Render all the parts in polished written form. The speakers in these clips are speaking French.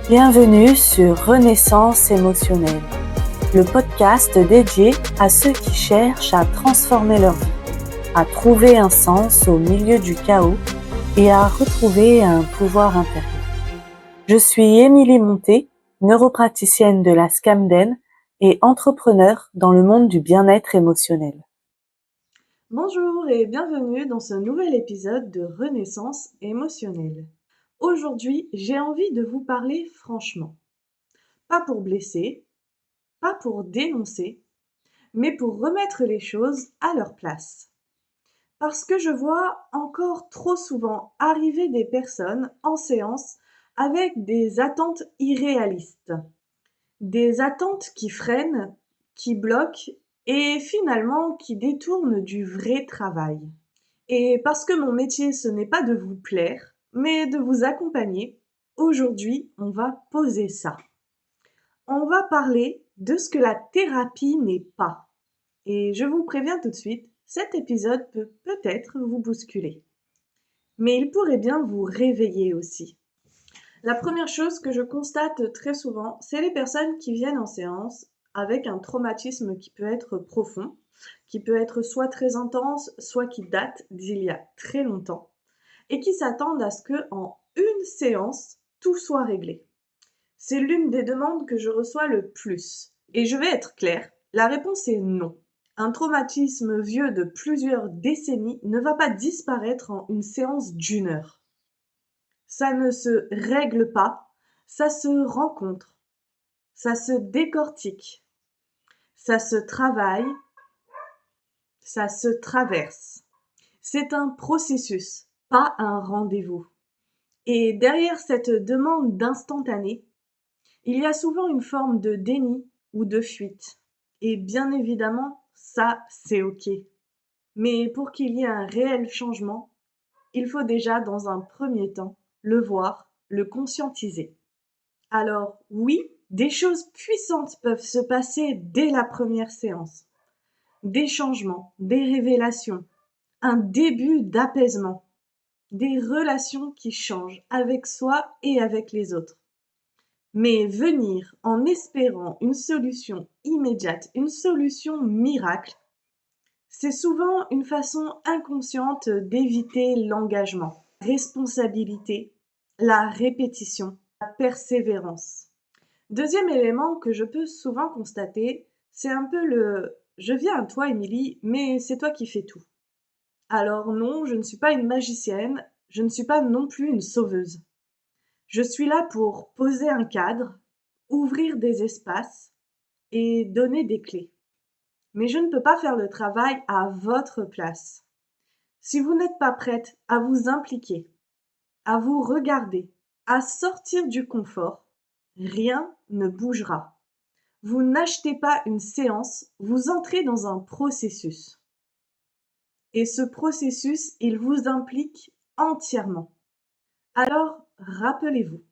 Bienvenue sur Renaissance émotionnelle, le podcast dédié à ceux qui cherchent à transformer leur vie, à trouver un sens au milieu du chaos et à retrouver un pouvoir intérieur. Je suis Émilie Monté, neuropraticienne de la Scamden et entrepreneur dans le monde du bien-être émotionnel. Bonjour et bienvenue dans ce nouvel épisode de Renaissance émotionnelle. Aujourd'hui, j'ai envie de vous parler franchement. Pas pour blesser, pas pour dénoncer, mais pour remettre les choses à leur place. Parce que je vois encore trop souvent arriver des personnes en séance avec des attentes irréalistes. Des attentes qui freinent, qui bloquent et finalement qui détournent du vrai travail. Et parce que mon métier, ce n'est pas de vous plaire, mais de vous accompagner, aujourd'hui, on va poser ça. On va parler de ce que la thérapie n'est pas. Et je vous préviens tout de suite, cet épisode peut peut-être vous bousculer. Mais il pourrait bien vous réveiller aussi. La première chose que je constate très souvent, c'est les personnes qui viennent en séance avec un traumatisme qui peut être profond, qui peut être soit très intense, soit qui date d'il y a très longtemps, et qui s'attendent à ce que en une séance, tout soit réglé. C'est l'une des demandes que je reçois le plus. Et je vais être claire, la réponse est non. Un traumatisme vieux de plusieurs décennies ne va pas disparaître en une séance d'1 heure. Ça ne se règle pas, ça se rencontre, ça se décortique, ça se travaille, ça se traverse. C'est un processus, pas un rendez-vous. Et derrière cette demande d'instantané, il y a souvent une forme de déni ou de fuite. Et bien évidemment, ça, c'est OK. Mais pour qu'il y ait un réel changement, il faut déjà, dans un premier temps, le voir, le conscientiser. Alors oui, des choses puissantes peuvent se passer dès la première séance. Des changements, des révélations, un début d'apaisement, des relations qui changent avec soi et avec les autres. Mais venir en espérant une solution immédiate, une solution miracle, c'est souvent une façon inconsciente d'éviter l'engagement, la responsabilité, la répétition, la persévérance. Deuxième élément que je peux souvent constater, c'est un peu le je viens à toi, Émilie, mais c'est toi qui fais tout. Alors non, je ne suis pas une magicienne, je ne suis pas non plus une sauveuse. Je suis là pour poser un cadre, ouvrir des espaces et donner des clés. Mais je ne peux pas faire le travail à votre place. Si vous n'êtes pas prête à vous impliquer, à vous regarder, à sortir du confort, rien ne bougera. Vous n'achetez pas une séance, vous entrez dans un processus. Et ce processus, il vous implique entièrement. Alors, rappelez-vous,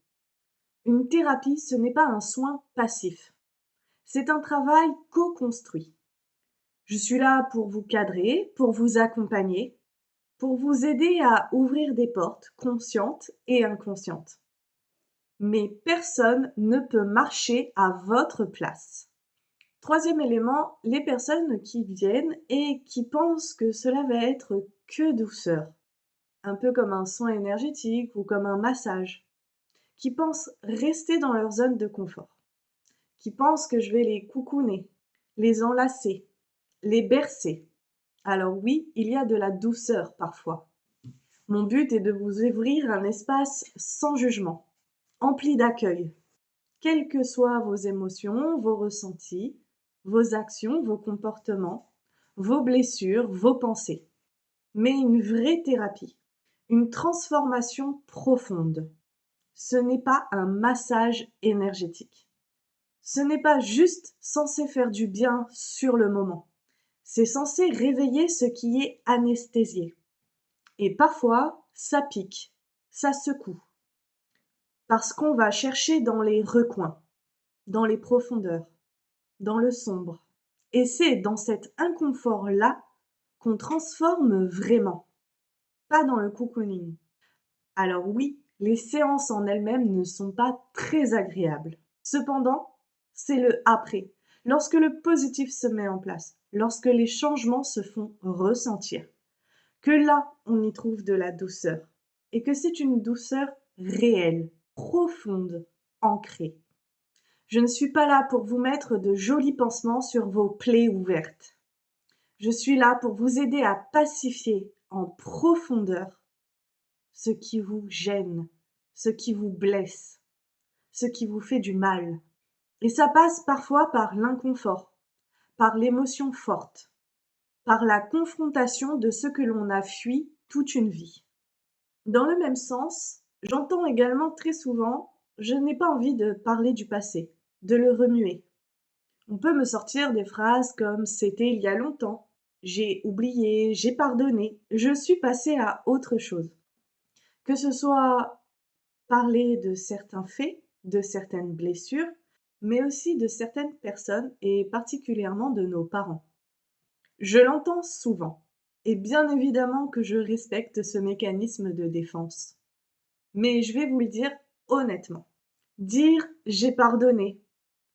une thérapie, ce n'est pas un soin passif. C'est un travail co-construit. Je suis là pour vous cadrer, pour vous accompagner, pour vous aider à ouvrir des portes conscientes et inconscientes. Mais personne ne peut marcher à votre place. Troisième élément, les personnes qui viennent et qui pensent que cela va être que douceur, un peu comme un soin énergétique ou comme un massage, qui pensent rester dans leur zone de confort, qui pensent que je vais les coucouner, les enlacer, les bercer. Alors oui, il y a de la douceur parfois. Mon but est de vous ouvrir un espace sans jugement, empli d'accueil, quelles que soient vos émotions, vos ressentis, vos actions, vos comportements, vos blessures, vos pensées. Mais une vraie thérapie, une transformation profonde. Ce n'est pas un massage énergétique. Ce n'est pas juste censé faire du bien sur le moment. C'est censé réveiller ce qui est anesthésié. Et parfois, ça pique, ça secoue. Parce qu'on va chercher dans les recoins, dans les profondeurs, dans le sombre. Et c'est dans cet inconfort-là qu'on transforme vraiment, pas dans le cocooning. Alors oui, Les séances en elles-mêmes ne sont pas très agréables. Cependant, c'est le après, lorsque le positif se met en place, lorsque les changements se font ressentir, que là, on y trouve de la douceur, et que c'est une douceur réelle, profonde, ancrée. Je ne suis pas là pour vous mettre de jolis pansements sur vos plaies ouvertes. Je suis là pour vous aider à pacifier en profondeur ce qui vous gêne, ce qui vous blesse, ce qui vous fait du mal. Et ça passe parfois par l'inconfort, par l'émotion forte, par la confrontation de ce que l'on a fui toute une vie. Dans le même sens, j'entends également très souvent « je n'ai pas envie de parler du passé, de le remuer ». On peut me sortir des phrases comme « c'était il y a longtemps »,« j'ai oublié »,« j'ai pardonné »,« je suis passé à autre chose ». Que ce soit parler de certains faits, de certaines blessures, mais aussi de certaines personnes et particulièrement de nos parents. Je l'entends souvent, et bien évidemment que je respecte ce mécanisme de défense. Mais je vais vous le dire honnêtement. Dire « j'ai pardonné »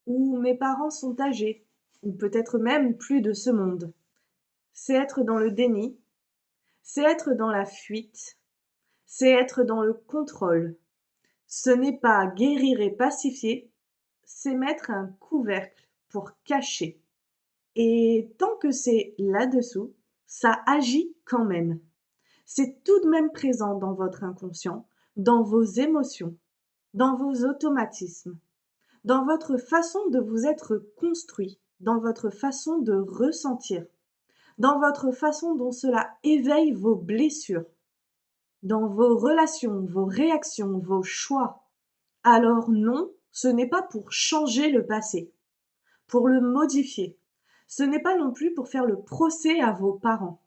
ou « mes parents sont âgés » ou peut-être même plus de ce monde, c'est être dans le déni, c'est être dans la fuite, c'est être dans le contrôle. Ce n'est pas guérir et pacifier, c'est mettre un couvercle pour cacher. Et tant que c'est là-dessous, ça agit quand même. C'est tout de même présent dans votre inconscient, dans vos émotions, dans vos automatismes, dans votre façon de vous être construit, dans votre façon de ressentir, dans votre façon dont cela éveille vos blessures, dans vos relations, vos réactions, vos choix. Alors non, ce n'est pas pour changer le passé, pour le modifier. Ce n'est pas non plus pour faire le procès à vos parents.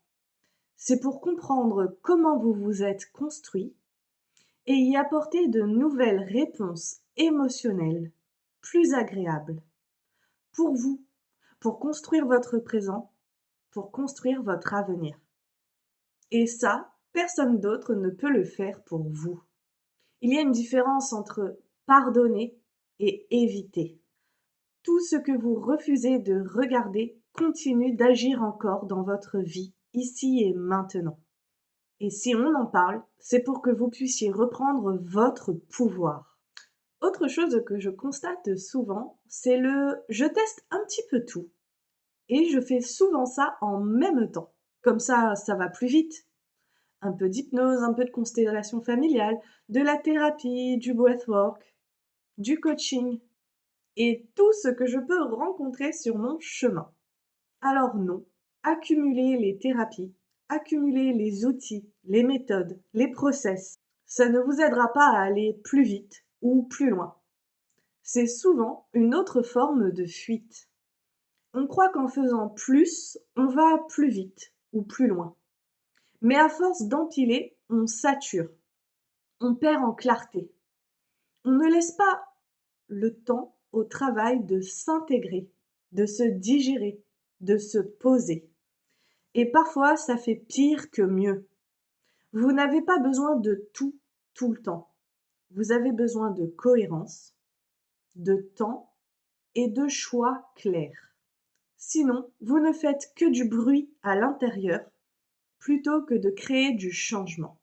C'est pour comprendre comment vous vous êtes construit et y apporter de nouvelles réponses émotionnelles, plus agréables, pour vous, pour construire votre présent, pour construire votre avenir. Et ça, personne d'autre ne peut le faire pour vous. Il y a une différence entre pardonner et éviter. Tout ce que vous refusez de regarder continue d'agir encore dans votre vie, ici et maintenant. Et si on en parle, c'est pour que vous puissiez reprendre votre pouvoir. Autre chose que je constate souvent, c'est le « je teste un petit peu tout ». Et je fais souvent ça en même temps. Comme ça va plus vite. Un peu d'hypnose, un peu de constellation familiale, de la thérapie, du breathwork, du coaching et tout ce que je peux rencontrer sur mon chemin. Alors non, accumuler les thérapies, accumuler les outils, les méthodes, les process, ça ne vous aidera pas à aller plus vite ou plus loin. C'est souvent une autre forme de fuite. On croit qu'en faisant plus, on va plus vite ou plus loin. Mais à force d'empiler, on sature, on perd en clarté. On ne laisse pas le temps au travail de s'intégrer, de se digérer, de se poser. Et parfois, ça fait pire que mieux. Vous n'avez pas besoin de tout le temps. Vous avez besoin de cohérence, de temps et de choix clairs. Sinon, vous ne faites que du bruit à l'intérieur plutôt que de créer du changement.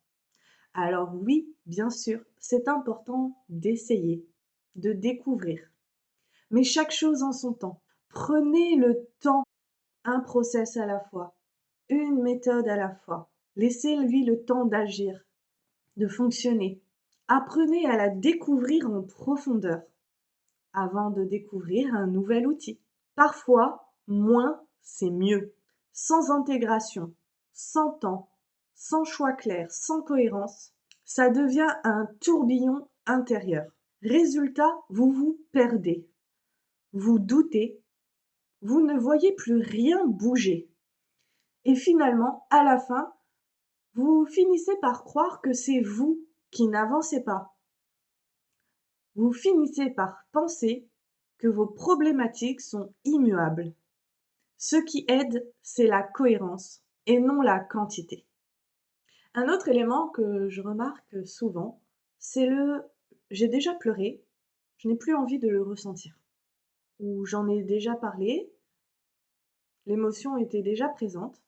Alors oui, bien sûr, c'est important d'essayer, de découvrir. Mais chaque chose en son temps. Prenez le temps, un process à la fois, une méthode à la fois. Laissez-lui le temps d'agir, de fonctionner. Apprenez à la découvrir en profondeur avant de découvrir un nouvel outil. Parfois, moins, c'est mieux. Sans intégration, sans temps, sans choix clair, sans cohérence, ça devient un tourbillon intérieur. Résultat, vous vous perdez. Vous doutez, vous ne voyez plus rien bouger. Et finalement, à la fin, vous finissez par croire que c'est vous qui n'avancez pas. Vous finissez par penser que vos problématiques sont immuables. Ce qui aide, c'est la cohérence et non la quantité. Un autre élément que je remarque souvent, C'est le j'ai déjà pleuré, je n'ai plus envie de le ressentir. Ou j'en ai déjà parlé, l'émotion était déjà présente,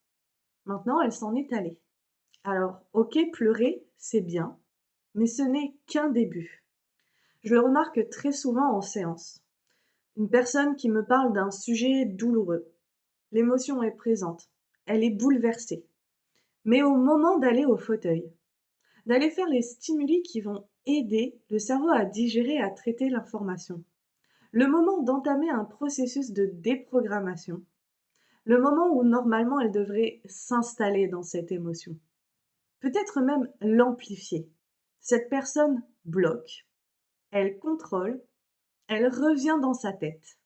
maintenant elle s'en est allée. Alors, ok, pleurer, c'est bien, mais ce n'est qu'un début. Je le remarque très souvent en séance. Une personne qui me parle d'un sujet douloureux. L'émotion est présente, elle est bouleversée. Mais au moment d'aller au fauteuil, d'aller faire les stimuli qui vont aider le cerveau à digérer, à traiter l'information, le moment d'entamer un processus de déprogrammation, le moment où normalement elle devrait s'installer dans cette émotion, peut-être même l'amplifier. Cette personne bloque, elle contrôle, elle revient dans sa tête.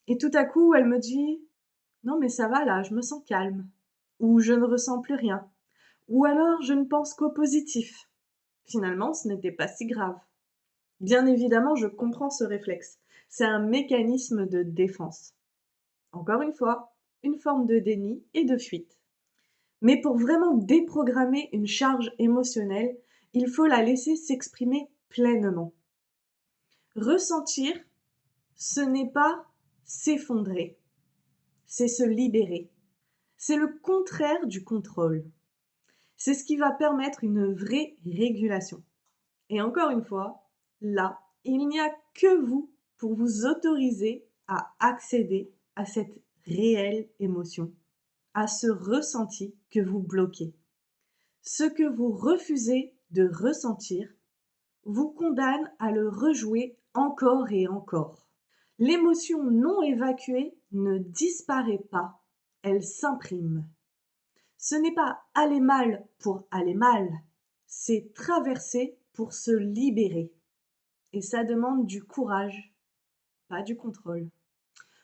Et tout à coup, elle me dit: «Non mais ça va là, je me sens calme» ou «Je ne ressens plus rien» ou alors «Je ne pense qu'au positif. Finalement, ce n'était pas si grave». Bien évidemment, je comprends ce réflexe. C'est un mécanisme de défense. Encore une forme de déni et de fuite. Mais pour vraiment déprogrammer une charge émotionnelle, il faut la laisser s'exprimer pleinement. Ressentir, ce n'est pas s'effondrer, c'est se libérer. C'est le contraire du contrôle. C'est ce qui va permettre une vraie régulation. Et encore une fois, là, il n'y a que vous pour vous autoriser à accéder à cette réelle émotion, à ce ressenti que vous bloquez. Ce que vous refusez de ressentir vous condamne à le rejouer encore et encore. L'émotion non évacuée ne disparaît pas, elle s'imprime. Ce n'est pas aller mal pour aller mal, c'est traverser pour se libérer. Et ça demande du courage, pas du contrôle.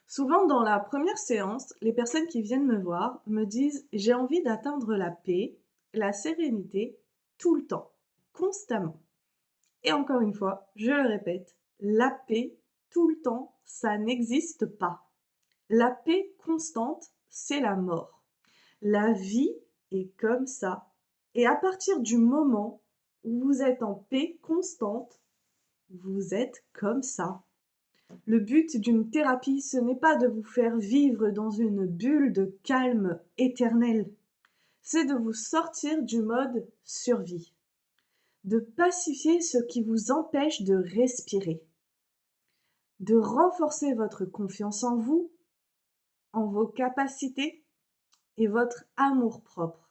Souvent, dans la première séance, les personnes qui viennent me voir me disent: «J'ai envie d'atteindre la paix, la sérénité, tout le temps, constamment». Et encore une fois, je le répète, la paix, tout le temps, ça n'existe pas. La paix constante, c'est la mort. La vie est comme ça. Et à partir du moment où vous êtes en paix constante, vous êtes comme ça. Le but d'une thérapie, ce n'est pas de vous faire vivre dans une bulle de calme éternel. C'est de vous sortir du mode survie, de pacifier ce qui vous empêche de respirer, de renforcer votre confiance en vous, en vos capacités et votre amour-propre,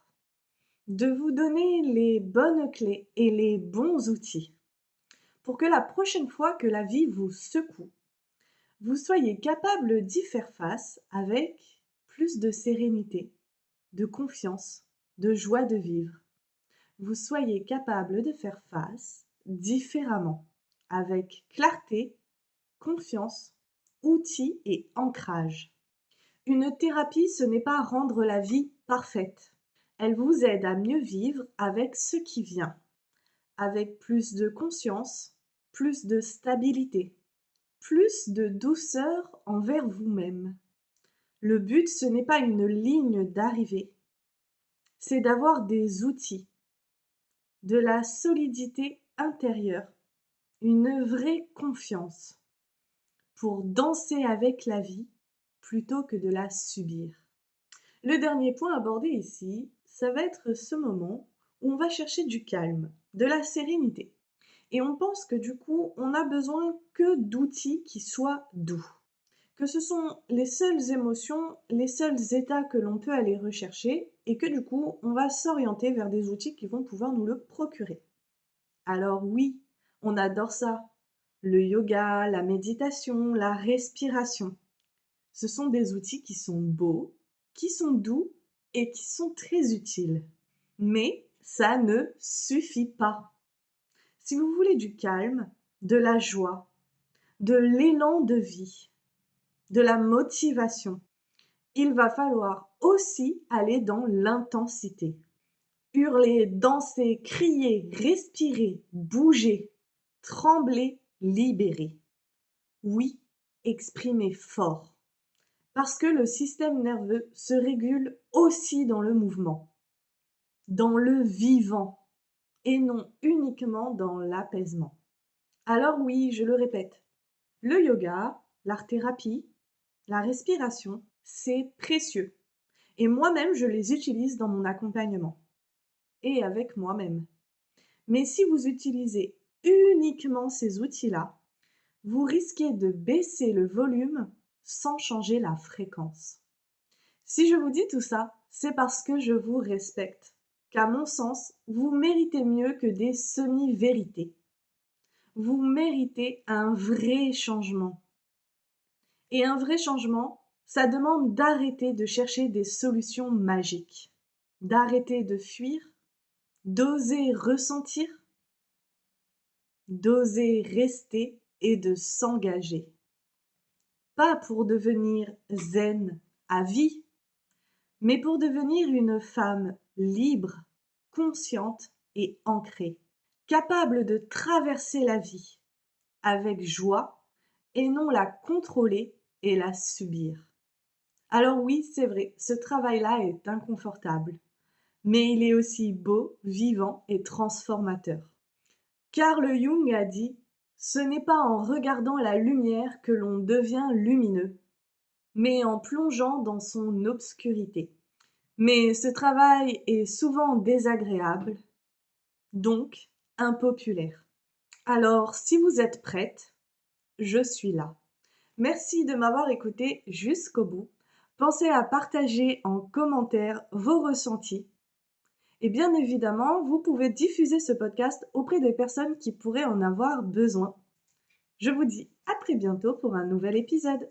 de vous donner les bonnes clés et les bons outils pour que la prochaine fois que la vie vous secoue, vous soyez capable d'y faire face avec plus de sérénité, de confiance, de joie de vivre. Vous soyez capable de faire face différemment, avec clarté, confiance, outils et ancrage. Une thérapie, ce n'est pas rendre la vie parfaite. Elle vous aide à mieux vivre avec ce qui vient, avec plus de conscience, plus de stabilité, plus de douceur envers vous-même. Le but, ce n'est pas une ligne d'arrivée, c'est d'avoir des outils, de la solidité intérieure, une vraie confiance pour danser avec la vie plutôt que de la subir. Le dernier point abordé ici, ça va être ce moment où on va chercher du calme, de la sérénité. Et on pense que du coup, on n'a besoin que d'outils qui soient doux. Que ce sont les seules émotions, les seuls états que l'on peut aller rechercher et que du coup, on va s'orienter vers des outils qui vont pouvoir nous le procurer. Alors oui, on adore ça. Le yoga, la méditation, la respiration. Ce sont des outils qui sont beaux, qui sont doux et qui sont très utiles. Mais ça ne suffit pas. Si vous voulez du calme, de la joie, de l'élan de vie, de la motivation, il va falloir aussi aller dans l'intensité. Hurler, danser, crier, respirer, bouger, trembler, libérer. Oui, exprimer fort. Parce que le système nerveux se régule aussi dans le mouvement, dans le vivant. et non uniquement dans l'apaisement. Alors oui, je le répète, le yoga, l'art-thérapie, la respiration, c'est précieux. Et moi-même, je les utilise dans mon accompagnement et avec moi-même. Mais si vous utilisez uniquement ces outils-là, vous risquez de baisser le volume sans changer la fréquence. Si je vous dis tout ça, c'est parce que je vous respecte, qu'à mon sens, vous méritez mieux que des semi-vérités. Vous méritez un vrai changement. Et un vrai changement, ça demande d'arrêter de chercher des solutions magiques, d'arrêter de fuir, d'oser ressentir, d'oser rester et de s'engager. Pas pour devenir zen à vie, mais pour devenir une femme libre, consciente et ancrée, capable de traverser la vie avec joie et non la contrôler et la subir. Alors oui, c'est vrai, ce travail-là est inconfortable, mais il est aussi beau, vivant et transformateur. Carl Jung a dit « Ce n'est pas en regardant la lumière que l'on devient lumineux, mais en plongeant dans son obscurité. » Mais ce travail est souvent désagréable, donc impopulaire. Alors, si vous êtes prête, je suis là. Merci de m'avoir écouté jusqu'au bout. Pensez à partager en commentaire vos ressentis. Et bien évidemment, vous pouvez diffuser ce podcast auprès des personnes qui pourraient en avoir besoin. Je vous dis à très bientôt pour un nouvel épisode.